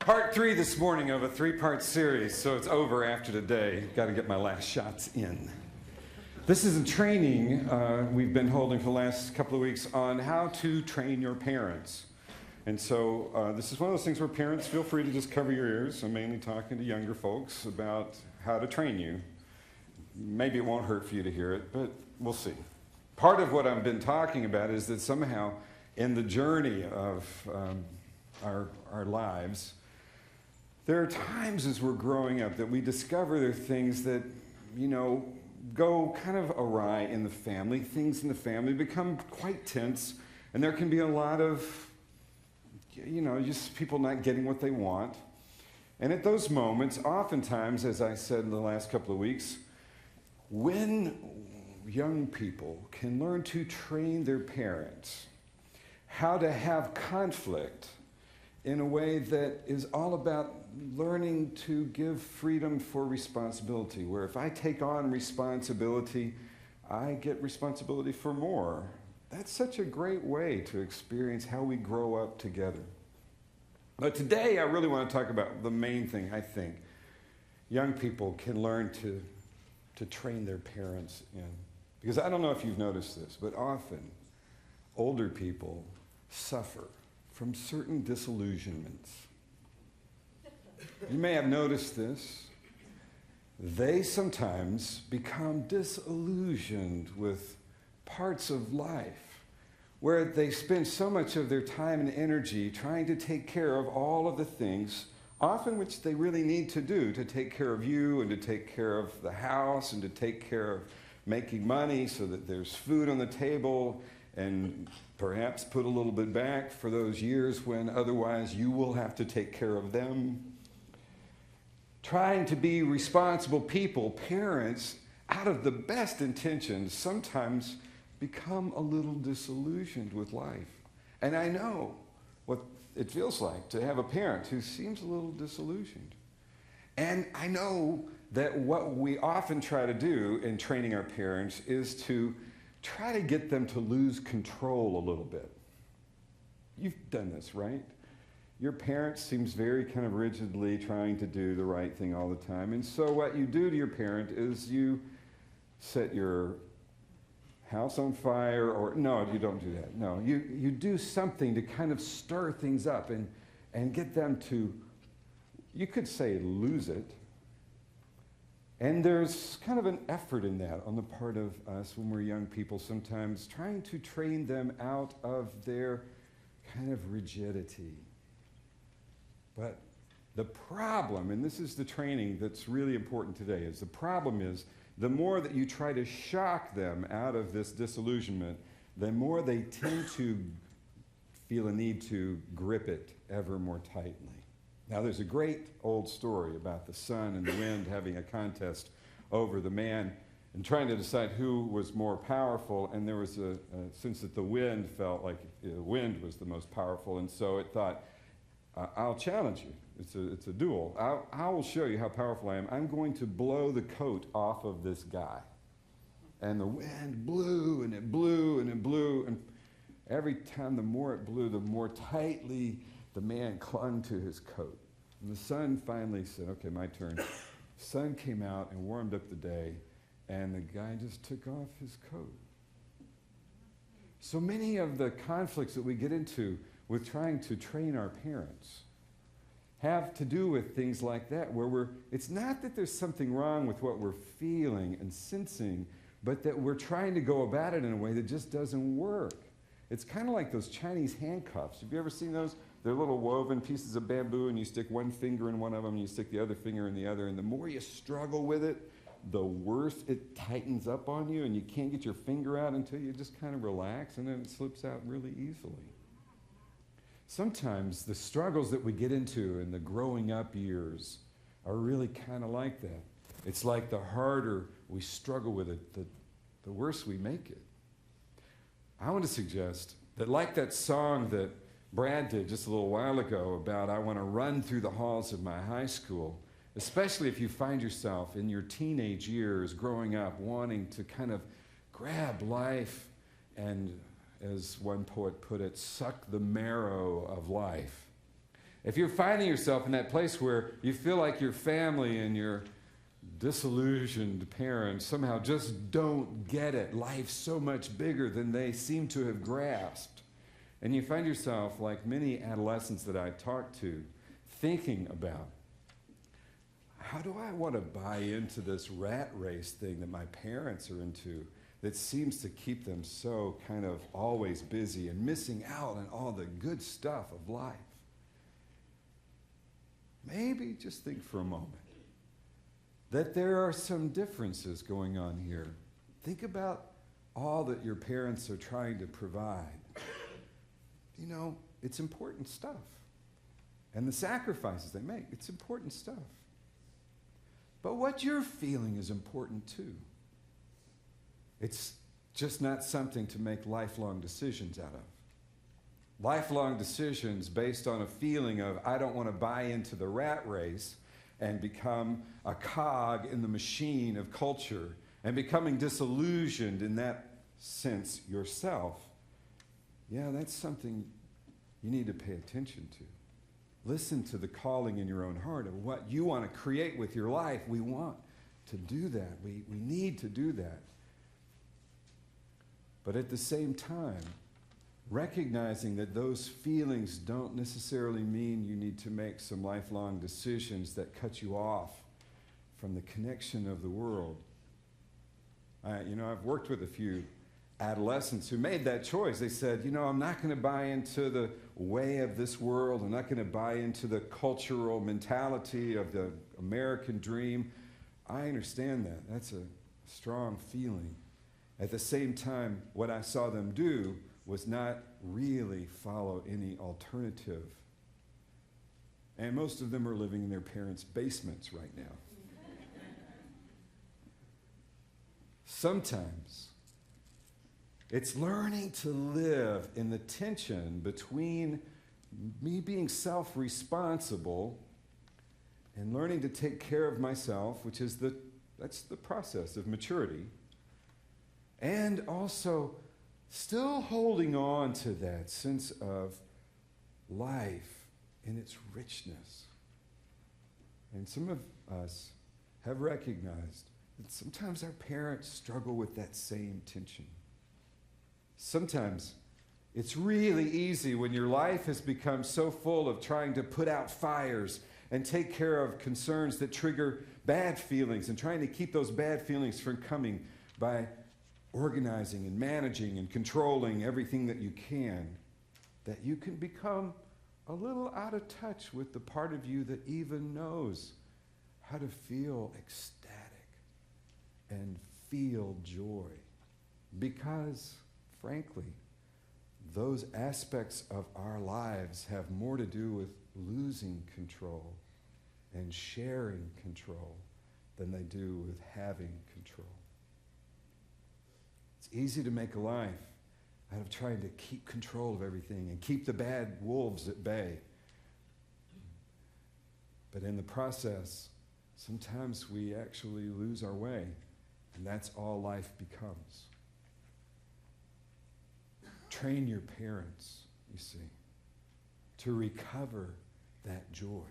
Part 3 this morning of a 3-part series, so it's over after today. Got to get my last shots in. This is a training we've been holding for the last couple of weeks on how to train your parents. And so this is one of those things where parents, feel free to just cover your ears. I'm mainly talking to younger folks about how to train you. Maybe it won't hurt for you to hear it, but we'll see. Part of what I've been talking about is that somehow in the journey of our lives, there are times as we're growing up that we discover there are things that, go kind of awry in the family. Things in the family become quite tense, and there can be a lot of, just people not getting what they want. And at those moments, oftentimes, as I said in the last couple of weeks, when young people can learn to train their parents how to have conflict in a way that is all about learning to give freedom for responsibility, where if I take on responsibility, I get responsibility for more. That's such a great way to experience how we grow up together. But today I really want to talk about the main thing I think young people can learn to train their parents in. Because I don't know if you've noticed this, but often older people suffer from certain disillusionments. You may have noticed this. They sometimes become disillusioned with parts of life where they spend so much of their time and energy trying to take care of all of the things, often which they really need to do to take care of you and to take care of the house and to take care of making money so that there's food on the table, and perhaps put a little bit back for those years when otherwise you will have to take care of them. Trying to be responsible people, parents, out of the best intentions, sometimes become a little disillusioned with life. And I know what it feels like to have a parent who seems a little disillusioned. And I know that what we often try to do in training our parents is to try to get them to lose control a little bit. You've done this, right? Your parent seems very kind of rigidly trying to do the right thing all the time. And so what you do to your parent is you set your house on fire, or no, you don't do that. No, you do something to kind of stir things up and get them to, you could say, lose it. And there's kind of an effort in that on the part of us when we're young people sometimes, trying to train them out of their kind of rigidity. But the problem, and this is the training that's really important today, is the problem is the more that you try to shock them out of this disillusionment, the more they tend to feel a need to grip it ever more tightly. Now, there's a great old story about the sun and the wind having a contest over the man and trying to decide who was more powerful. And there was a sense that the wind felt like the wind was the most powerful. And so it thought, I'll challenge you. It's a duel. I will show you how powerful I am. I'm going to blow the coat off of this guy. And the wind blew and it blew and it blew. And every time the more it blew, the more tightly the man clung to his coat. And the sun finally said, okay, my turn. The sun came out and warmed up the day, and the guy just took off his coat. So many of the conflicts that we get into with trying to train our parents have to do with things like that, where it's not that there's something wrong with what we're feeling and sensing, but that we're trying to go about it in a way that just doesn't work. It's kind of like those Chinese handcuffs. Have you ever seen those? They're little woven pieces of bamboo, and you stick one finger in one of them, and you stick the other finger in the other, and the more you struggle with it, the worse it tightens up on you, and you can't get your finger out until you just kind of relax, and then it slips out really easily. Sometimes the struggles that we get into in the growing up years are really kind of like that. It's like the harder we struggle with it, the worse we make it. I want to suggest that, like that song that Brad did just a little while ago about I want to run through the halls of my high school, especially if you find yourself in your teenage years growing up wanting to kind of grab life and, as one poet put it, suck the marrow of life. If you're finding yourself in that place where you feel like your family and your disillusioned parents somehow just don't get it, life's so much bigger than they seem to have grasped, and you find yourself, like many adolescents that I talk to, thinking about, how do I want to buy into this rat race thing that my parents are into that seems to keep them so kind of always busy and missing out on all the good stuff of life? Maybe just think for a moment that there are some differences going on here. Think about all that your parents are trying to provide. You know, it's important stuff. And the sacrifices they make, it's important stuff. But what you're feeling is important too. It's just not something to make lifelong decisions out of. Lifelong decisions based on a feeling of, I don't want to buy into the rat race and become a cog in the machine of culture and becoming disillusioned in that sense yourself. Yeah, that's something you need to pay attention to. Listen to the calling in your own heart of what you want to create with your life. We want to do that. We need to do that. But at the same time, recognizing that those feelings don't necessarily mean you need to make some lifelong decisions that cut you off from the connection of the world. I've worked with a few adolescents who made that choice. They said, I'm not going to buy into the way of this world. I'm not going to buy into the cultural mentality of the American dream. I understand that. That's a strong feeling. At the same time, what I saw them do was not really follow any alternative. And most of them are living in their parents' basements right now. Sometimes it's learning to live in the tension between me being self-responsible and learning to take care of myself, which is that's the process of maturity, and also still holding on to that sense of life in its richness. And some of us have recognized that sometimes our parents struggle with that same tension. Sometimes it's really easy when your life has become so full of trying to put out fires and take care of concerns that trigger bad feelings and trying to keep those bad feelings from coming by organizing and managing and controlling everything that you can, that you can become a little out of touch with the part of you that even knows how to feel ecstatic and feel joy. Because, frankly, those aspects of our lives have more to do with losing control and sharing control than they do with having control. It's easy to make a life out of trying to keep control of everything and keep the bad wolves at bay. But in the process, sometimes we actually lose our way, and that's all life becomes. Train your parents, you see, to recover that joy.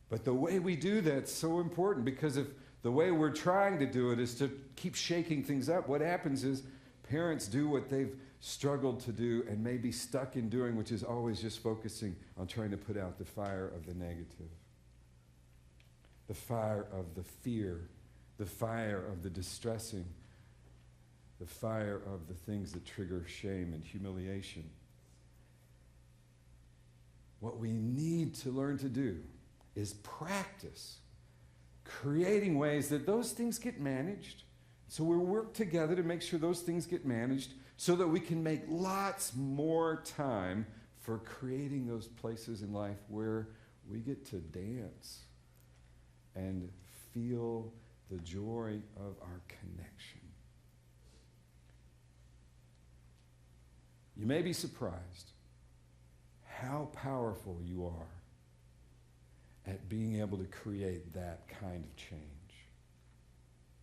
But the way we do that's so important, because if the way we're trying to do it is to keep shaking things up, what happens is parents do what they've struggled to do and may be stuck in doing, which is always just focusing on trying to put out the fire of the negative, the fire of the fear, the fire of the distressing, the fire of the things that trigger shame and humiliation. What we need to learn to do is practice creating ways that those things get managed. So we work together to make sure those things get managed so that we can make lots more time for creating those places in life where we get to dance and feel the joy of our connection. You may be surprised how powerful you are at being able to create that kind of change.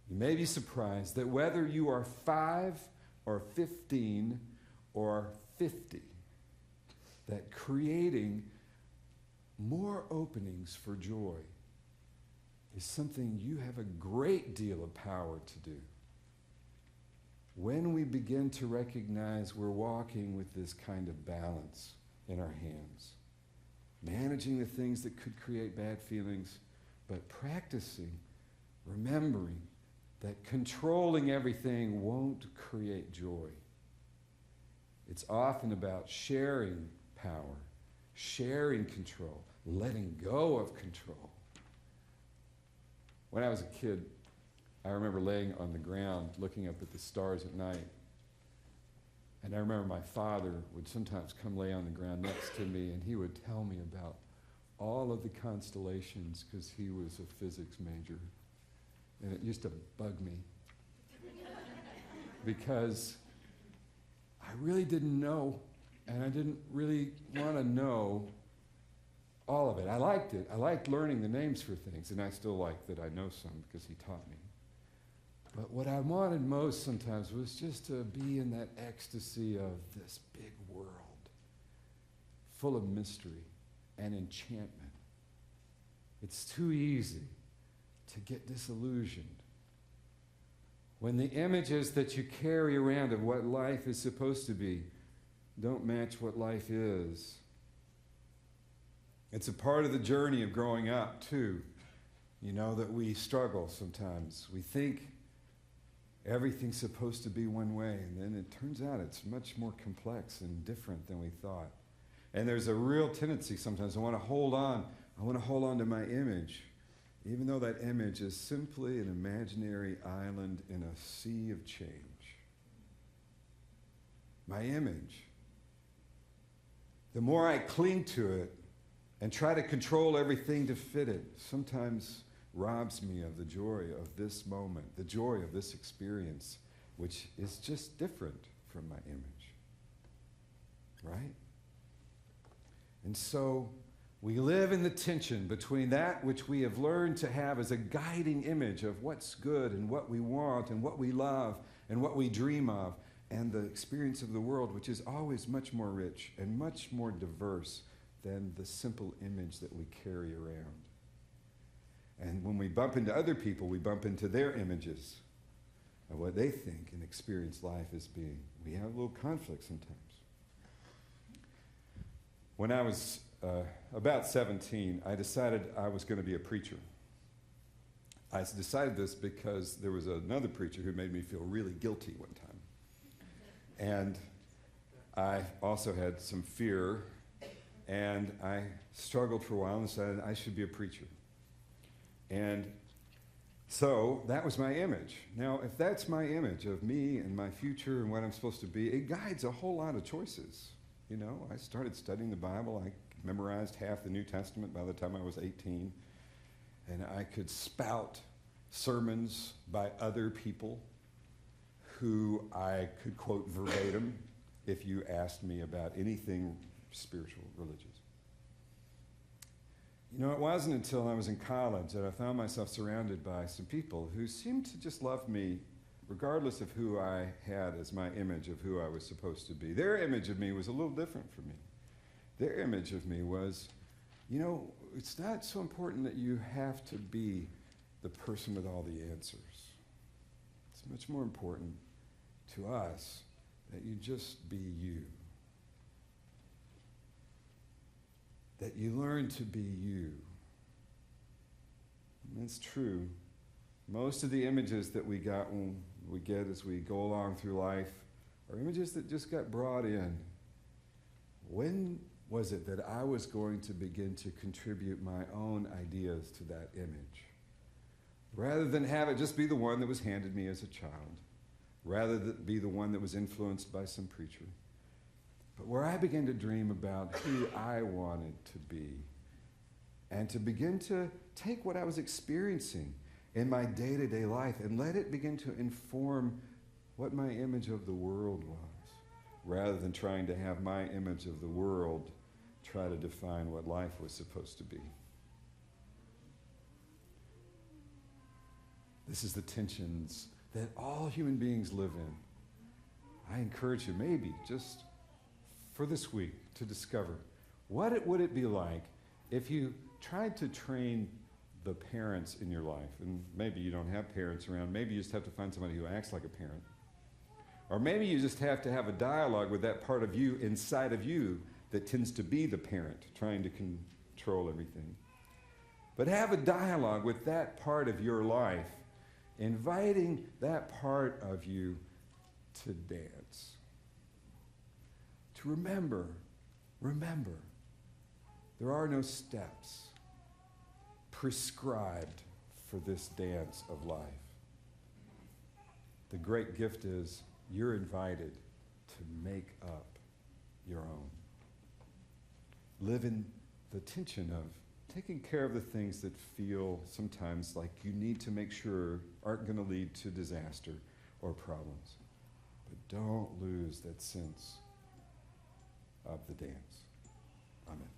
You may be surprised that whether you are 5 or 15 or 50, that creating more openings for joy is something you have a great deal of power to do. When we begin to recognize we're walking with this kind of balance in our hands, managing the things that could create bad feelings, but practicing, remembering that controlling everything won't create joy. It's often about sharing power, sharing control, letting go of control. When I was a kid, I remember laying on the ground looking up at the stars at night. And I remember my father would sometimes come lay on the ground next to me, and he would tell me about all of the constellations because he was a physics major. And it used to bug me because I really didn't know, and I didn't really want to know all of it. I liked it. I liked learning the names for things, and I still like that I know some because he taught me. But what I wanted most sometimes was just to be in that ecstasy of this big world full of mystery and enchantment. It's too easy to get disillusioned when the images that you carry around of what life is supposed to be don't match what life is. It's a part of the journey of growing up, too. You know, that we struggle sometimes. We think everything's supposed to be one way, and then it turns out it's much more complex and different than we thought. And there's a real tendency sometimes, I want to hold on to my image, even though that image is simply an imaginary island in a sea of change. My image. The more I cling to it and try to control everything to fit it, sometimes robs me of the joy of this moment, the joy of this experience, which is just different from my image. Right? And so we live in the tension between that which we have learned to have as a guiding image of what's good and what we want and what we love and what we dream of, and the experience of the world, which is always much more rich and much more diverse than the simple image that we carry around. And when we bump into other people, we bump into their images of what they think and experience life as being. We have a little conflict sometimes. When I was about 17, I decided I was going to be a preacher. I decided this because there was another preacher who made me feel really guilty one time. And I also had some fear, and I struggled for a while and decided I should be a preacher. And so that was my image. Now, if that's my image of me and my future and what I'm supposed to be, it guides a whole lot of choices. You know, I started studying the Bible. I memorized half the New Testament by the time I was 18. And I could spout sermons by other people who I could quote verbatim if you asked me about anything spiritual, religious. You know, it wasn't until I was in college that I found myself surrounded by some people who seemed to just love me regardless of who I had as my image of who I was supposed to be. Their image of me was a little different from me. Their image of me was, you know, it's not so important that you have to be the person with all the answers. It's much more important to us that you just be you. That you learn to be you. And that's true. Most of the images that we get as we go along through life are images that just got brought in. When was it that I was going to begin to contribute my own ideas to that image? Rather than have it just be the one that was handed me as a child, rather than be the one that was influenced by some preacher, but where I began to dream about who I wanted to be and to begin to take what I was experiencing in my day-to-day life and let it begin to inform what my image of the world was, rather than trying to have my image of the world try to define what life was supposed to be. This is the tensions that all human beings live in. I encourage you, maybe just for this week, to discover would it be like if you tried to train the parents in your life, and maybe you don't have parents around, maybe you just have to find somebody who acts like a parent, or maybe you just have to have a dialogue with that part of you inside of you that tends to be the parent, trying to control everything. But have a dialogue with that part of your life, inviting that part of you to dance. To remember, there are no steps prescribed for this dance of life. The great gift is you're invited to make up your own. Live in the tension of taking care of the things that feel sometimes like you need to make sure aren't going to lead to disaster or problems. But don't lose that sense of the dance. Amen.